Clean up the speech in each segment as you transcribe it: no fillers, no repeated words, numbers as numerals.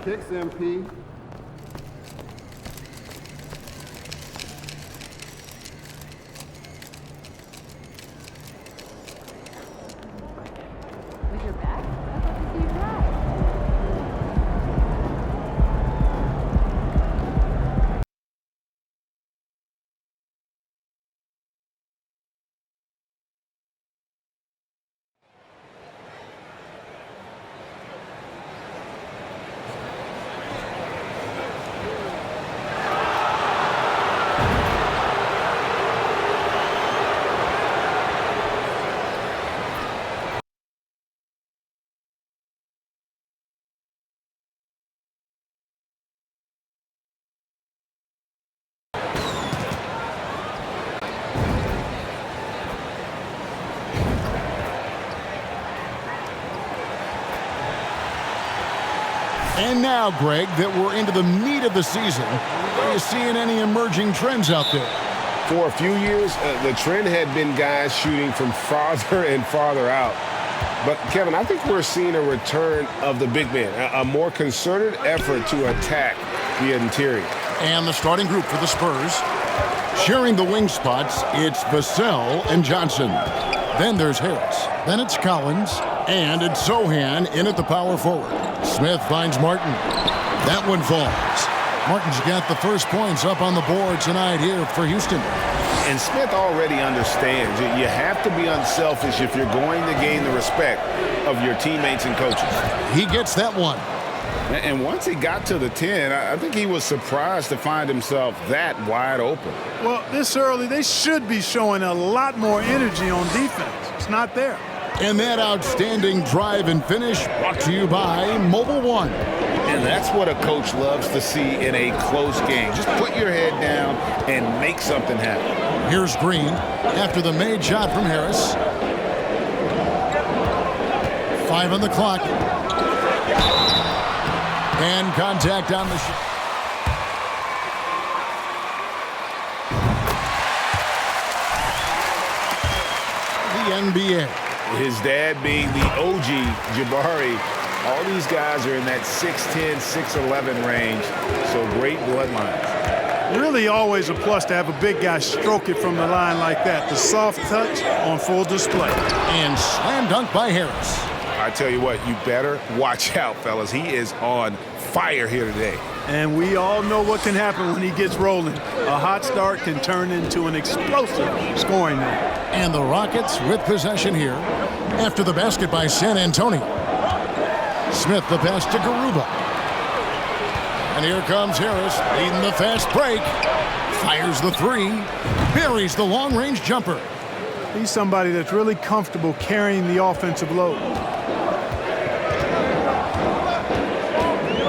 Kicks MP. With your back? I'd love to see you try. And now, Greg, that we're into the meat of the season, are you seeing any emerging trends out there? For a few years, the trend had been guys shooting from farther and farther out. But, Kevin, I think we're seeing a return of the big man, a more concerted effort to attack the interior. And the starting group for the Spurs. Sharing the wing spots, it's Vassell and Johnson. Then there's Harris. Then it's Collins. And it's Sohan in at the power forward. Smith finds Martin. That one falls. Martin's got the first points up on the board tonight here for Houston. And Smith already understands that you have to be unselfish if you're going to gain the respect of your teammates and coaches. He gets that one. And once he got to the 10, I think he was surprised to find himself that wide open. Well, this early, they should be showing a lot more energy on defense. It's not there. And that outstanding drive and finish brought to you by Mobile One. And that's what a coach loves to see in a close game. Just put your head down and make something happen. Here's Green after the made shot from Harris. 5 on the clock. And contact on the shot. The NBA. His dad being the OG Jabari. All these guys are in that 6'10", 6'11" range, so great bloodlines. Really always a plus to have a big guy stroke it from the line like that. The soft touch on full display. And slam dunk by Harris. I tell you what, you better watch out, fellas. He is on fire here today. And we all know what can happen when he gets rolling. A hot start can turn into an explosive scoring night. And the Rockets with possession here after the basket by San Antonio. Smith the pass to Garuba. And here comes Harris leading the fast break. Fires the three. Buries the long-range jumper. He's somebody that's really comfortable carrying the offensive load.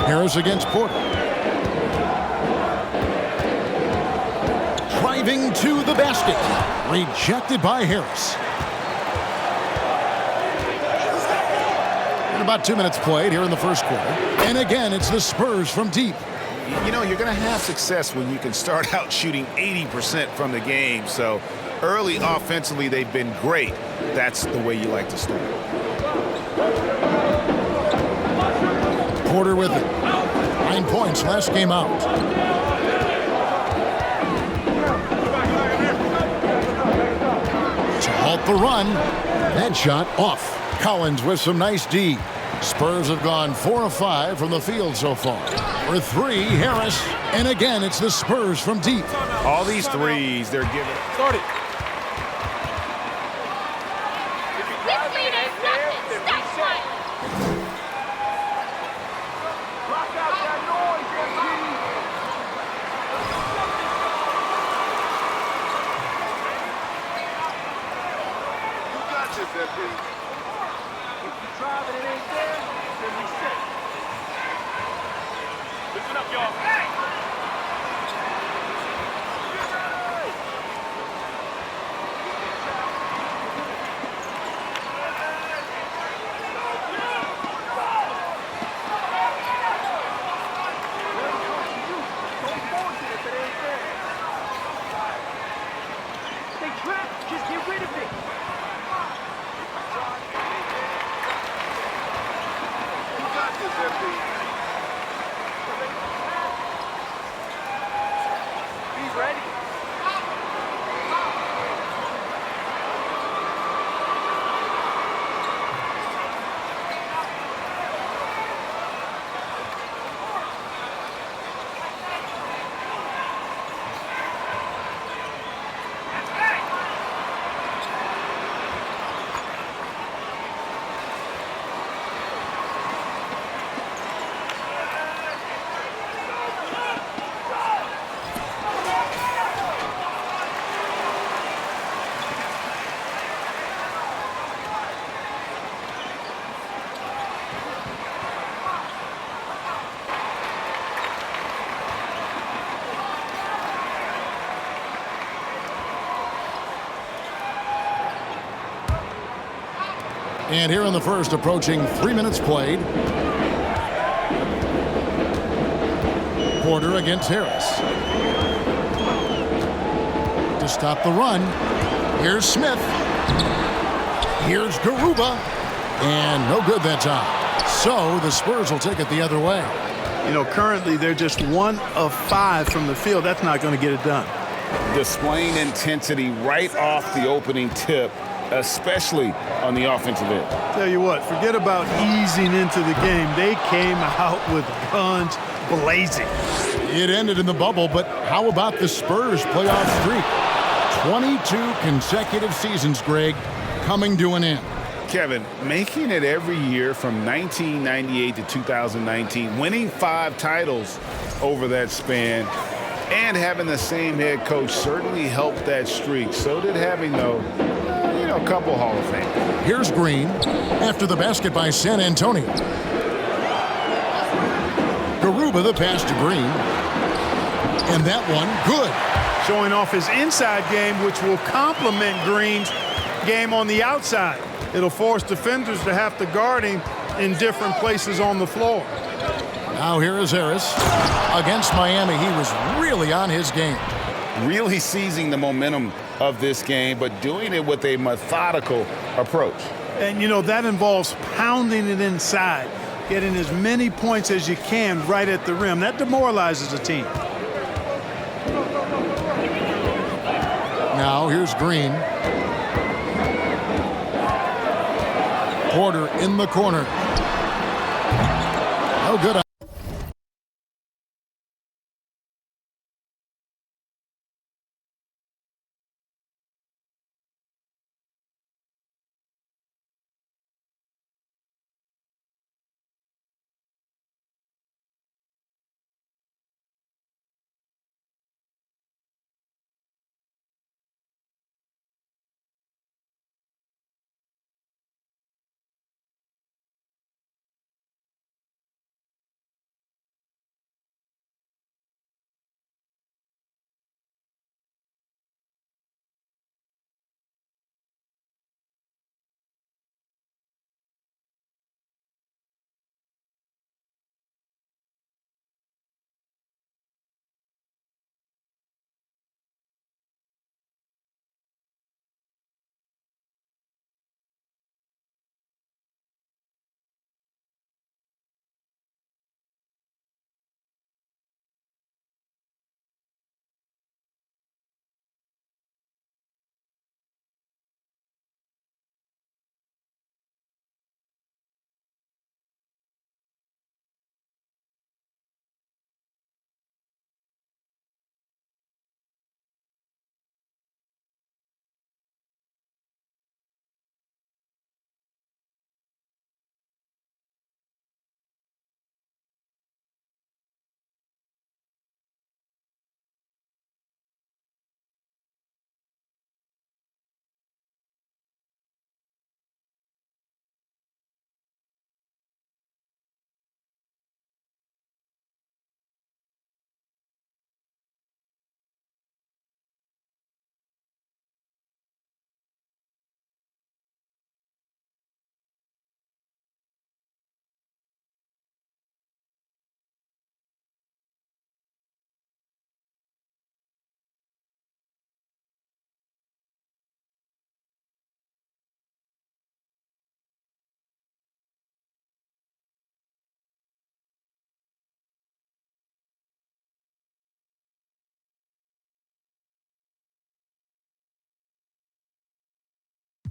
Harris against Porter. Driving to the basket. Rejected by Harris. And about 2 minutes played here in the first quarter. And again, it's the Spurs from deep. You know, you're going to have success when you can start out shooting 80% from the game. So early offensively, they've been great. That's the way you like to start. Porter with it. 9 points last game out. To halt the run. That shot off. Collins with some nice D. Spurs have gone 4 of 5 from the field so far. For 3, Harris. And again, it's the Spurs from deep. All these threes they're giving. Start it. This lead is nothing. Stop smiling. Listen up, y'all. Hey! Just get rid of it. You got this, FP. And here in the first, approaching 3 minutes played. Porter against Harris. To stop the run, here's Smith. Here's Garuba. And no good that time. So the Spurs will take it the other way. You know, currently they're just 1 of 5 from the field. That's not going to get it done. Displaying intensity right off the opening tip, especially on the offensive end. Tell you what, forget about easing into the game. They came out with guns blazing. It ended in the bubble, but how about the Spurs playoff streak? 22 consecutive seasons, Greg, coming to an end. Kevin, making it every year from 1998 to 2019, winning 5 titles over that span, and having the same head coach certainly helped that streak. So did having, though, a couple Hall of Fame. Here's Green after the basket by San Antonio. Garuba the pass to Green. And that one, good. Showing off his inside game, which will complement Green's game on the outside. It'll force defenders to have to guard him in different places on the floor. Now here is Harris. Against Miami, he was really on his game. Really seizing the momentum of this game, but doing it with a methodical approach. And, that involves pounding it inside, getting as many points as you can right at the rim. That demoralizes a team. Now here's Green. Porter in the corner. No good.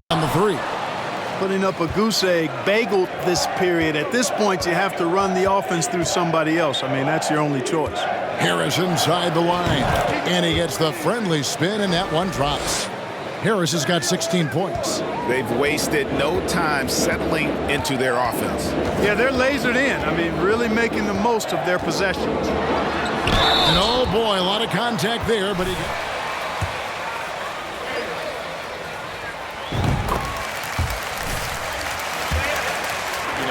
On the 3. Putting up a goose egg, bageled this period. At this point, you have to run the offense through somebody else. I mean, that's your only choice. Harris inside the line. And he gets the friendly spin, and that one drops. Harris has got 16 points. They've wasted no time settling into their offense. Yeah, they're lasered in. I mean, really making the most of their possessions. And oh boy, a lot of contact there, but he...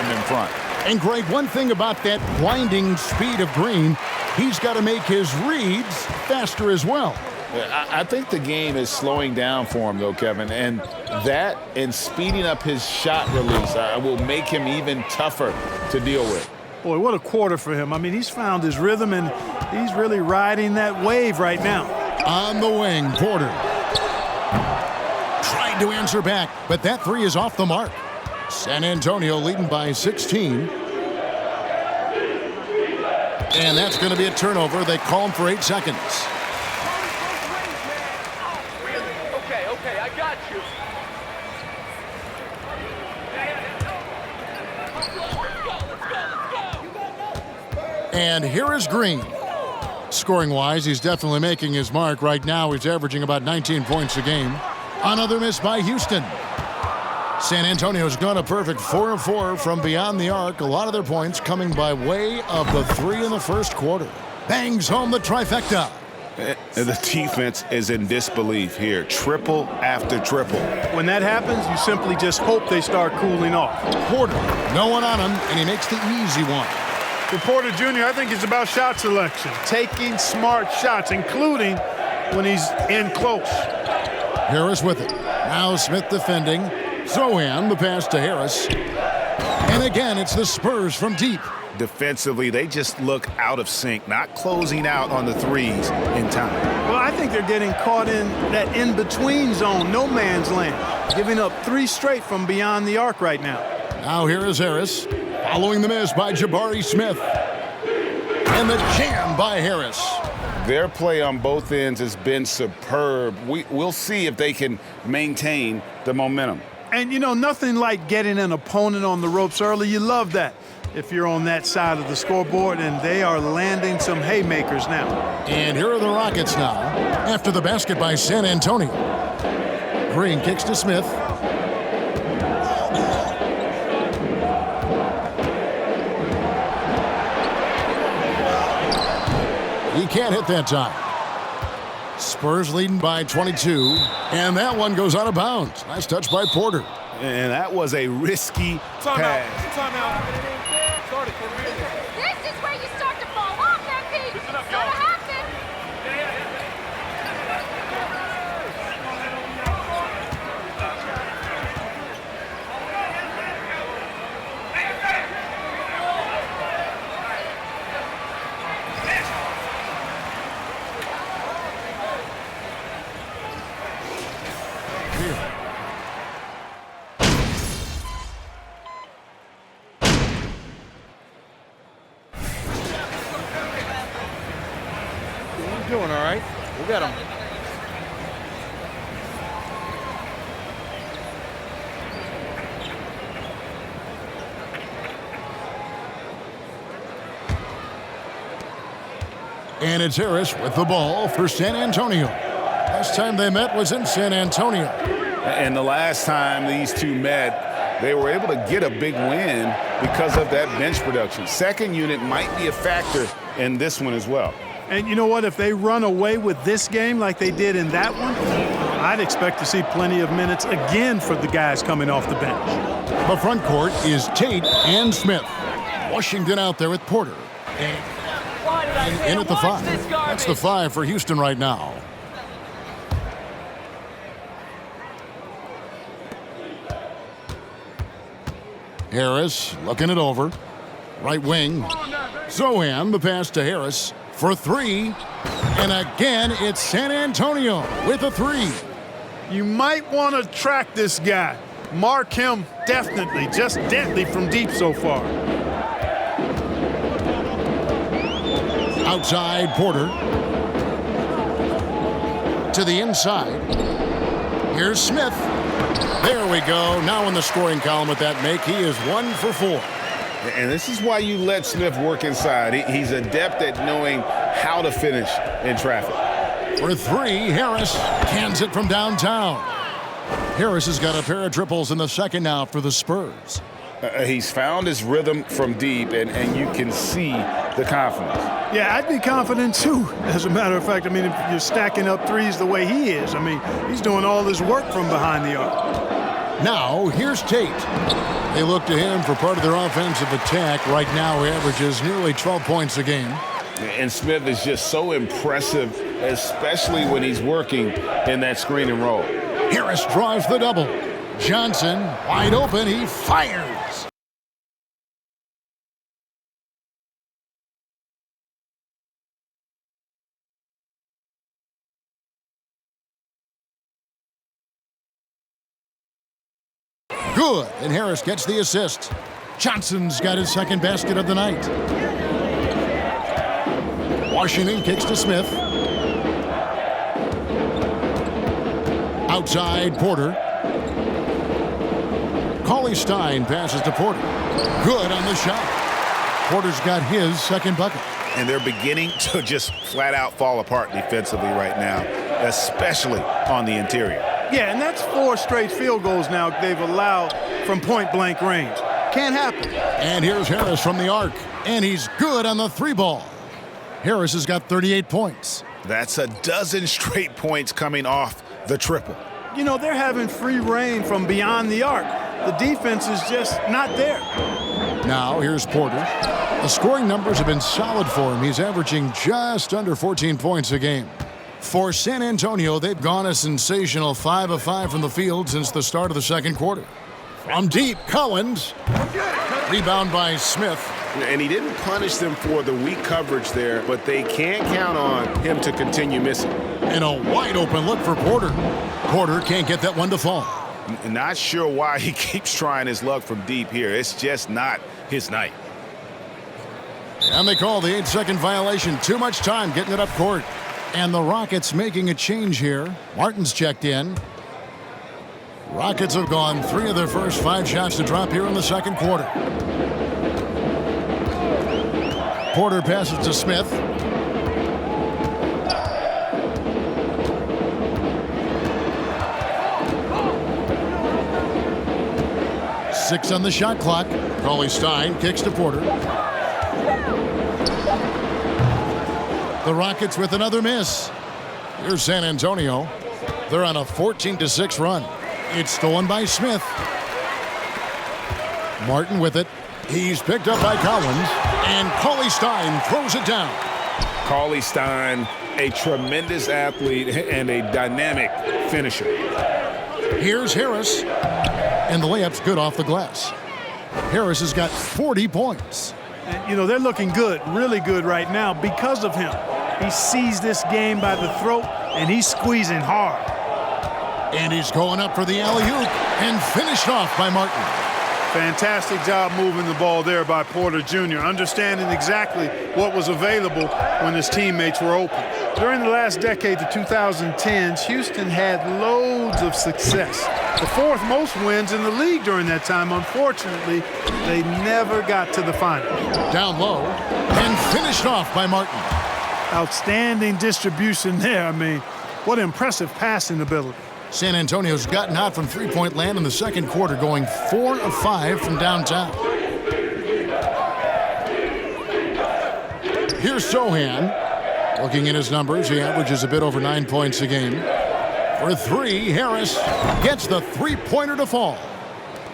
In front. And Greg, one thing about that blinding speed of Green, he's got to make his reads faster as well. I think the game is slowing down for him, though, Kevin, and that and speeding up his shot release will make him even tougher to deal with. Boy, what a quarter for him. I mean, he's found his rhythm, and he's really riding that wave right now. On the wing, Porter. Trying to answer back, but that three is off the mark. San Antonio leading by 16. And that's going to be a turnover. They call him for 8 seconds. Okay, I got you. And here is Green. Scoring-wise, he's definitely making his mark. Right now, he's averaging about 19 points a game. Another miss by Houston. San Antonio's gone a perfect 4 of 4 from beyond the arc. A lot of their points coming by way of the 3 in the first quarter. Bangs home the trifecta. The defense is in disbelief here. Triple after triple. When that happens, you simply just hope they start cooling off. Porter, no one on him, and he makes the easy one. For Porter Jr., I think it's about shot selection, taking smart shots, including when he's in close. Harris with it. Now Smith defending. Zohan, the pass to Harris. And again, it's the Spurs from deep. Defensively, they just look out of sync, not closing out on the threes in time. Well, I think they're getting caught in that in-between zone, no man's land, giving up 3 straight from beyond the arc right now. Now here is Harris, following the miss by Jabari Smith. And the jam by Harris. Their play on both ends has been superb. We'll see if they can maintain the momentum. And, you know, nothing like getting an opponent on the ropes early. You love that if you're on that side of the scoreboard, and they are landing some haymakers now. And here are the Rockets now, after the basket by San Antonio. Green kicks to Smith. He can't hit that time. Spurs leading by 22, and that one goes out of bounds. Nice touch by Porter. And that was a risky pass. Timeout. This is where you start to fall off, MP. It's gonna happen. Doing all right. We'll get him. And it's Harris with the ball for San Antonio. Last time they met was in San Antonio. And the last time these two met, they were able to get a big win because of that bench production. Second unit might be a factor in this one as well. And you know what? If they run away with this game like they did in that one, I'd expect to see plenty of minutes again for the guys coming off the bench. The front court is Tate and Smith. Washington out there with Porter. And in at the 5. That's the 5 for Houston right now. Harris looking it over. Right wing. Zohan, the pass to Harris for 3. And again, it's San Antonio with a 3. You might want to track this guy. Mark him definitely, just deadly from deep so far. Outside, Porter. To the inside. Here's Smith. There we go. Now in the scoring column with that make, he is 1 for 4. And this is why you let Smith work inside. He's adept at knowing how to finish in traffic. For 3, Harris cans it from downtown. Harris has got a pair of triples in the second now for the Spurs. He's found his rhythm from deep, and you can see the confidence. Yeah, I'd be confident too, as a matter of fact. I mean, if you're stacking up threes the way he is, I mean, he's doing all this work from behind the arc. Now, here's Tate. They look to him for part of their offensive attack. Right now, he averages nearly 12 points a game. And Smith is just so impressive, especially when he's working in that screen and roll. Harris draws the double. Johnson wide open. He fires. Good, and Harris gets the assist. Johnson's got his second basket of the night. Washington kicks to Smith. Outside, Porter. Cauley-Stein passes to Porter. Good on the shot. Porter's got his second bucket. And they're beginning to just flat out fall apart defensively right now, especially on the interior. Yeah, and that's 4 straight field goals now they've allowed from point-blank range. Can't happen. And here's Harris from the arc. And he's good on the 3-ball. Harris has got 38 points. That's a dozen straight points coming off the triple. You know, they're having free reign from beyond the arc. The defense is just not there. Now here's Porter. The scoring numbers have been solid for him. He's averaging just under 14 points a game. For San Antonio, they've gone a sensational 5 of 5 from the field since the start of the second quarter. From deep, Collins. Rebound by Smith. And he didn't punish them for the weak coverage there, but they can't count on him to continue missing. And a wide open look for Porter. Porter can't get that one to fall. Not sure why he keeps trying his luck from deep here. It's just not his night. And they call the 8-second violation. Too much time getting it up court. And the Rockets making a change here. Martin's checked in. Rockets have gone 3 of their first 5 shots to drop here in the second quarter. Porter passes to Smith. Six on the shot clock. Cauley-Stein kicks to Porter. The Rockets with another miss. Here's San Antonio. They're on a 14-6 run. It's stolen by Smith. Martin with it. He's picked up by Collins. And Cauley-Stein throws it down. Cauley-Stein, a tremendous athlete and a dynamic finisher. Here's Harris. And the layup's good off the glass. Harris has got 40 points. And, you know, they're looking good, really good right now because of him. He sees this game by the throat, and he's squeezing hard. And he's going up for the alley-oop and finished off by Martin. Fantastic job moving the ball there by Porter Jr., understanding exactly what was available when his teammates were open. During the last decade, the 2010s, Houston had loads of success. The 4th most wins in the league during that time. Unfortunately, they never got to the final. Down low and finished off by Martin. Outstanding distribution there. I mean, what impressive passing ability. San Antonio's gotten hot from three-point land in the second quarter, going 4 of 5 from downtown. Here's Sohan. Looking at his numbers, he averages a bit over 9 points a game. For 3, Harris gets the three-pointer to fall.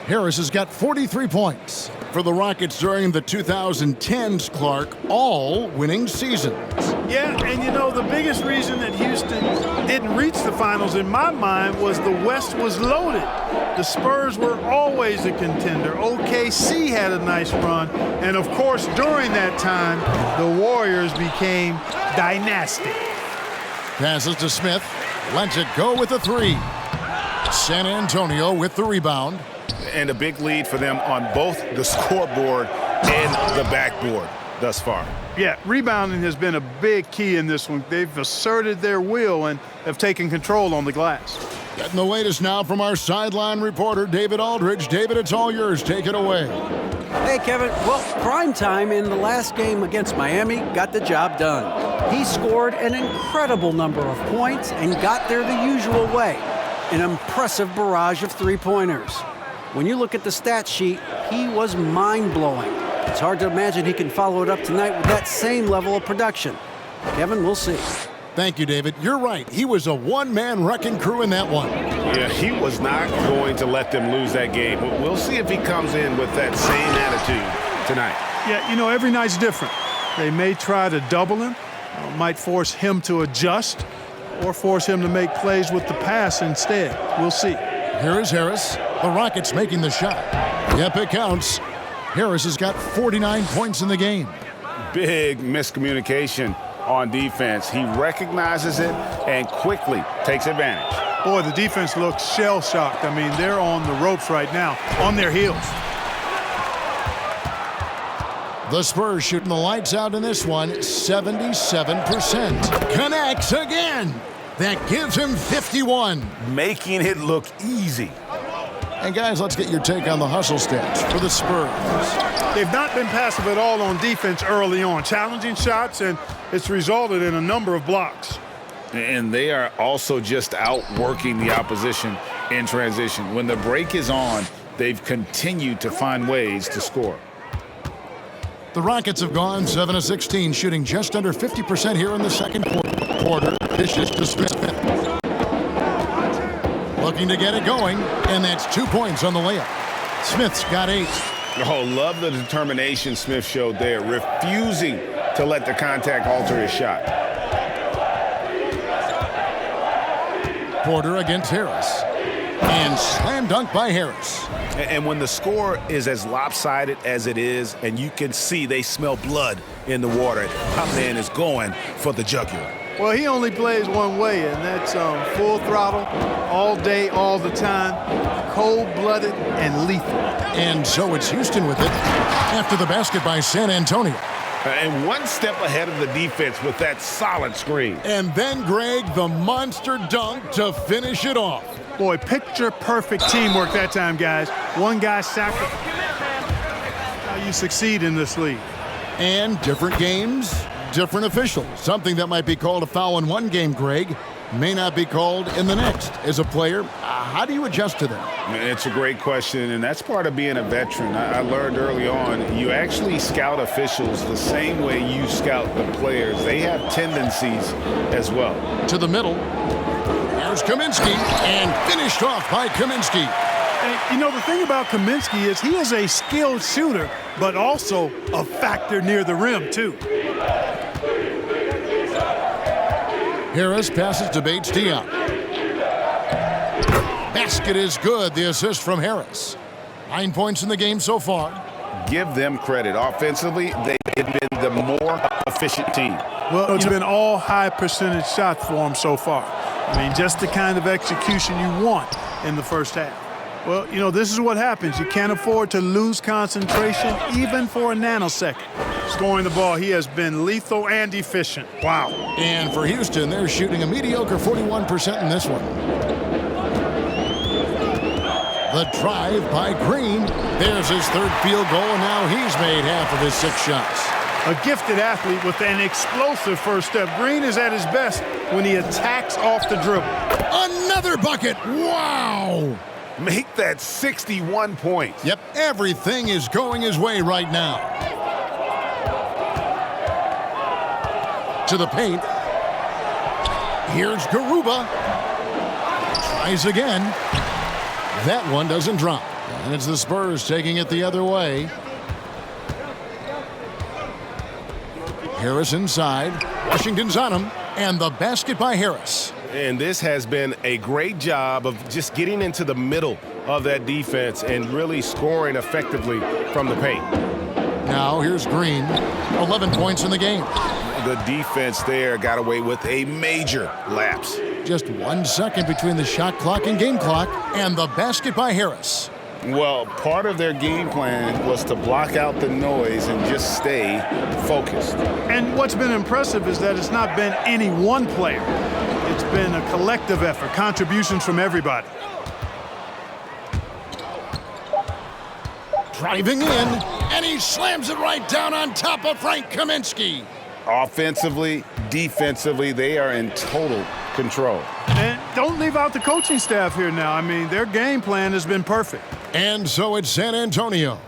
Harris has got 43 points. For the Rockets during the 2010s, Clark, all winning seasons. Yeah, and you know, the biggest reason that Houston didn't reach the finals in my mind was the West was loaded. The Spurs were always a contender. OKC had a nice run. And of course, during that time, the Warriors became dynastic. Passes to Smith. Lets it go with the 3. San Antonio with the rebound. And a big lead for them on both the scoreboard and the backboard thus far. Yeah, rebounding has been a big key in this one. They've asserted their will and have taken control on the glass. Getting the latest now from our sideline reporter, David Aldridge. David, it's all yours. Take it away. Hey, Kevin. Well, prime time in the last game against Miami got the job done. He scored an incredible number of points and got there the usual way. An impressive barrage of three-pointers. When you look at the stat sheet, he was mind-blowing. It's hard to imagine he can follow it up tonight with that same level of production. Kevin, we'll see. Thank you, David. You're right. He was a one-man wrecking crew in that one. Yeah, he was not going to let them lose that game. We'll see if he comes in with that same attitude tonight. Yeah, you know, every night's different. They may try to double him, might force him to adjust, or force him to make plays with the pass instead. We'll see. Here is Harris. The Rockets making the shot. Yep, it counts. Harris has got 49 points in the game. Big miscommunication on defense. He recognizes it and quickly takes advantage. Boy, the defense looks shell-shocked. I mean, they're on the ropes right now, on their heels. The Spurs shooting the lights out in this one, 77%. Connects again. That gives him 51. Making it look easy. And guys, let's get your take on the hustle stats for the Spurs. They've not been passive at all on defense early on. Challenging shots, and it's resulted in a number of blocks. And they are also just outworking the opposition in transition. When the break is on, they've continued to find ways to score. The Rockets have gone 7 of 16, shooting just under 50% here in the second quarter. Porter dishes to Smith. Looking to get it going, and that's 2 points on the layup. Smith's got 8. Oh, love the determination Smith showed there, refusing to let the contact alter his shot. Porter against Harris. And slam dunk by Harris. And when the score is as lopsided as it is, and you can see they smell blood in the water, top man is going for the jugular. Well, he only plays one way, and that's full throttle, all day, all the time, cold-blooded and lethal. And so it's Houston with it after the basket by San Antonio. And one step ahead of the defense with that solid screen. And then, Greg, the monster dunk to finish it off. Boy, picture-perfect teamwork that time, guys. One guy sacrificed. How you succeed in this league. And different games, different officials. Something that might be called a foul in one game, Greg, may not be called in the next. As a player, how do you adjust to that? It's a great question, and that's part of being a veteran. I learned early on, you actually scout officials the same way you scout the players. They have tendencies as well. To the middle. Here's Kaminsky, and finished off by Kaminsky. And, you know, the thing about Kaminsky is he is a skilled shooter, but also a factor near the rim, too. Harris passes to Bates-Diop. Basket is good. The assist from Harris. 9 points in the game so far. Give them credit. Offensively, they've been the more efficient team. Well, it's been all high percentage shots for them so far. I mean, just the kind of execution you want in the first half. Well, you know, this is what happens. You can't afford to lose concentration even for a nanosecond. Scoring the ball, he has been lethal and efficient. Wow. And for Houston, they're shooting a mediocre 41% in this one. The drive by Green. There's his third field goal, and now he's made half of his 6 shots. A gifted athlete with an explosive first step. Green is at his best when he attacks off the dribble. Another bucket. Wow. Make that 61 points. Yep, everything is going his way right now. To the paint. Here's Garuba. Tries again. That one doesn't drop. And it's the Spurs taking it the other way. Harris inside. Washington's on him. And the basket by Harris. And this has been a great job of just getting into the middle of that defense and really scoring effectively from the paint. Now here's Green. 11 points in the game. The defense there got away with a major lapse. Just 1 second between the shot clock and game clock. And the basket by Harris. Well, part of their game plan was to block out the noise and just stay focused. And what's been impressive is that it's not been any one player. It's been a collective effort, contributions from everybody. Driving in, and he slams it right down on top of Frank Kaminsky. Offensively, defensively, they are in total control. And don't leave out the coaching staff here now. I mean, their game plan has been perfect. And so it's San Antonio.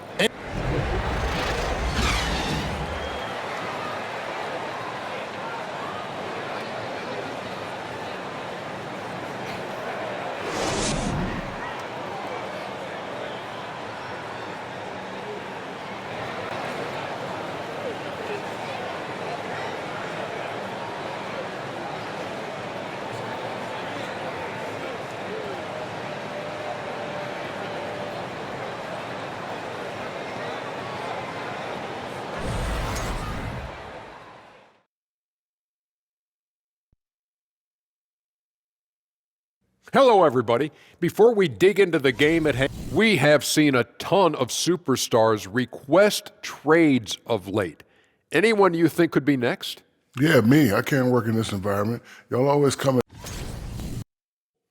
Hello, everybody. Before we dig into the game at hand, we have seen a ton of superstars request trades of late. Anyone you think could be next? Yeah, me. I can't work in this environment. Y'all always come.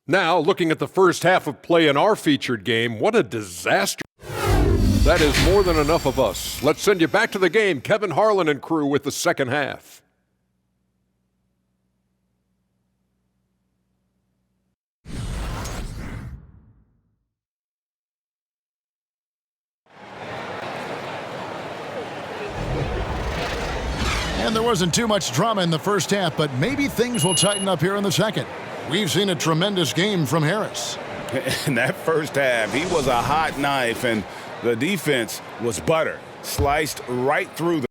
Now, looking at the first half of play in our featured game, what a disaster. That is more than enough of us. Let's send you back to the game. Kevin Harlan and crew with the second half. And there wasn't too much drama in the first half, but maybe things will tighten up here in the second. We've seen a tremendous game from Harris. In that first half, he was a hot knife, and the defense was butter, sliced right through the.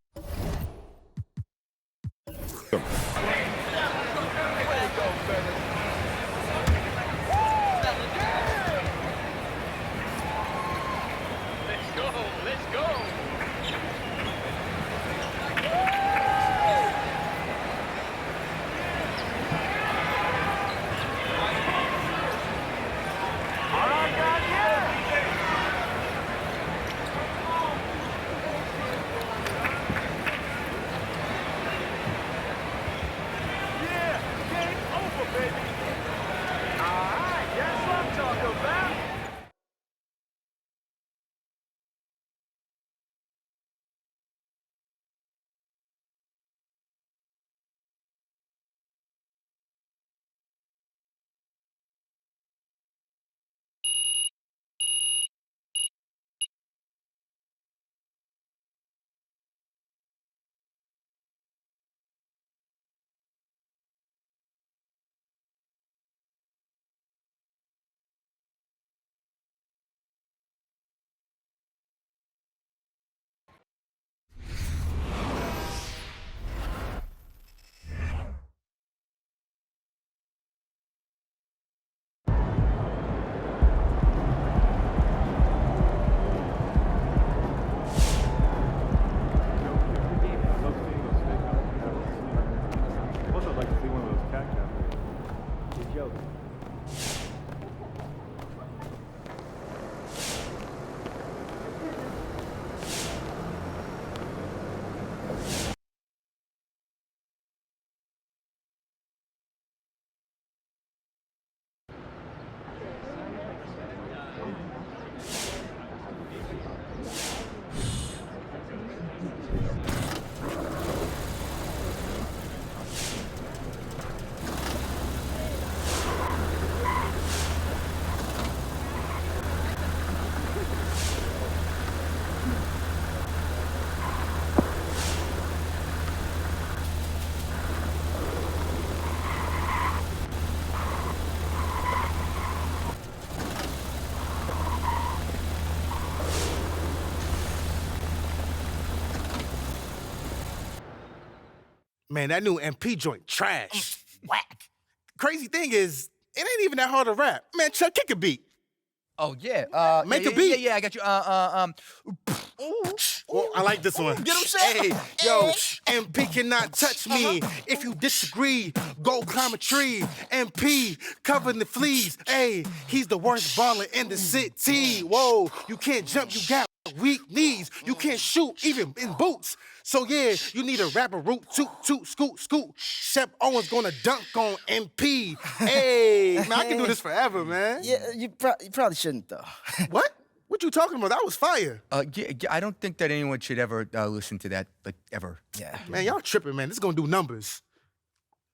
Man, that new MP joint trash. Whack. Crazy thing is, it ain't even that hard to rap. Man, Chuck, kick a beat. Oh, yeah. Make a beat. Yeah, I got you. Well, I like this one. Get him set. Hey, yo, MP cannot touch me. If you disagree, go climb a tree. MP covering the fleas. Hey, he's the worst baller in the city. Whoa, you can't jump, you got weak knees. You can't shoot even in boots. So yeah, you need a rapper root, toot, scoot. Shep Owens gonna dunk on MP. Hey, man, I can do this forever, man. Yeah, you probably shouldn't, though. What? What you talking about? That was fire. Yeah, I don't think that anyone should ever listen to that, like, ever. Yeah. Man, y'all tripping, man. This is gonna do numbers.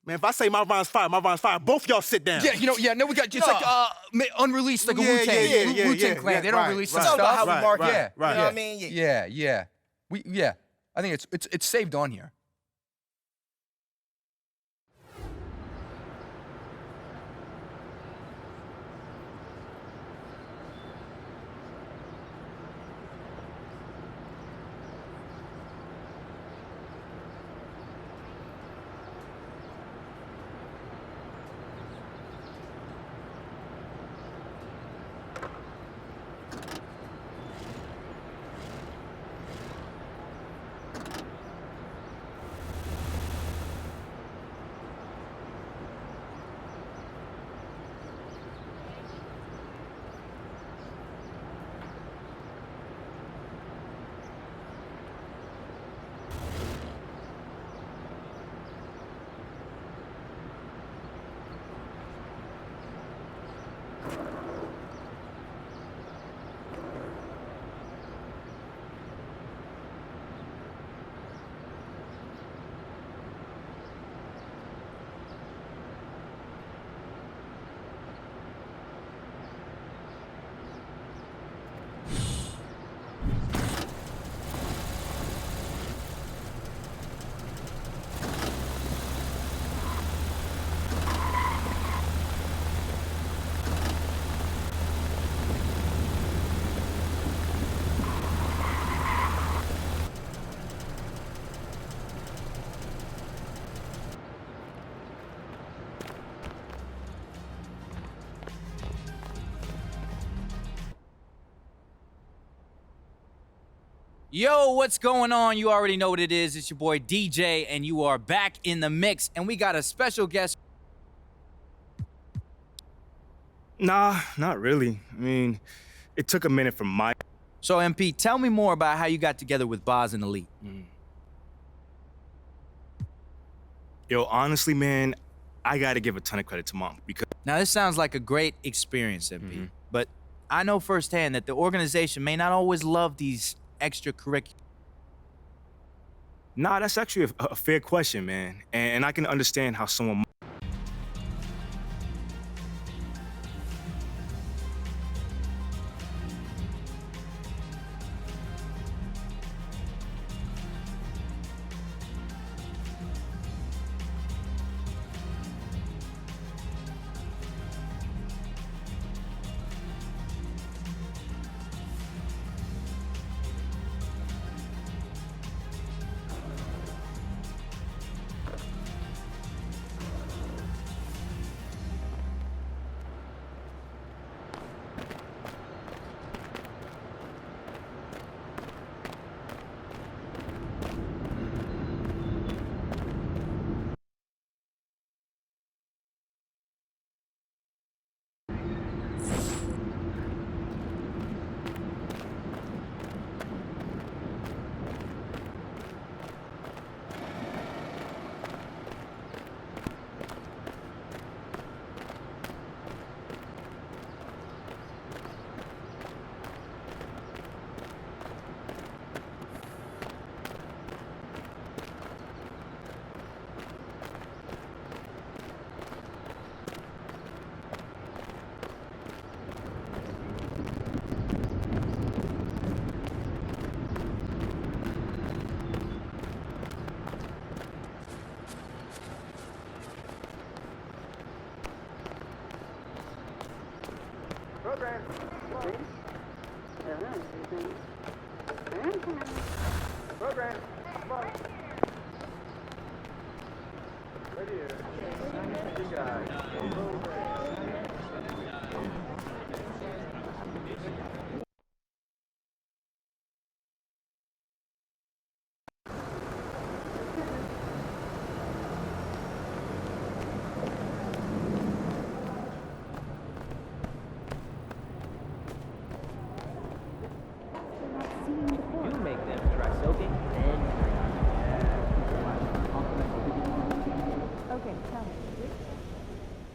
Man, if I say my rhyme's fire, both y'all sit down. Yeah, no, we got, it's like unreleased, like a Wu-Tang Clan. They don't release some stuff. It's all about how we market. Right. You know what I mean? Yeah. I think it's saved on here. Yo, what's going on? You already know what it is. It's your boy DJ, and you are back in the mix. And we got a special guest. Nah, not really. I mean, it took a minute for my... So, MP, tell me more about how you got together with Boz and Elite. Yo, honestly, man, I gotta give a ton of credit to Mom because... Now, this sounds like a great experience, MP. But I know firsthand that the organization may not always love these extracurricular. Nah, that's actually a fair question, man. And I can understand how someone...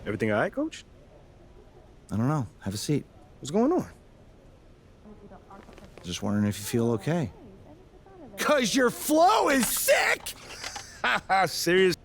Everything all right, Coach? I don't know. Have a seat. What's going on? Just wondering if you feel okay. 'Cause your flow is sick! Serious?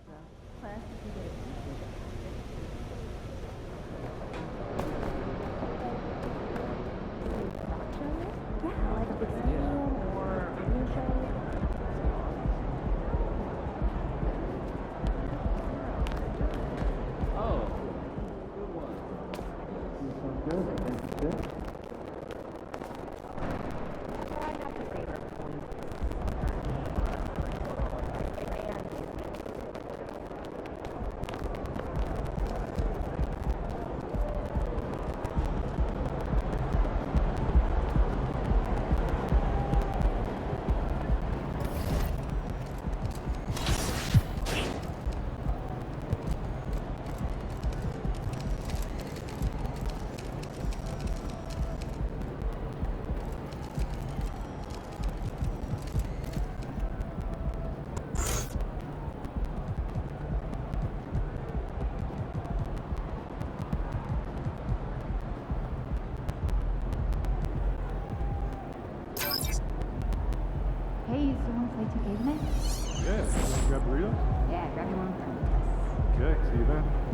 Hey, you still want to play 2K tonight? Yeah, you want to grab burritos? Yeah, grab me one. Okay, see you then.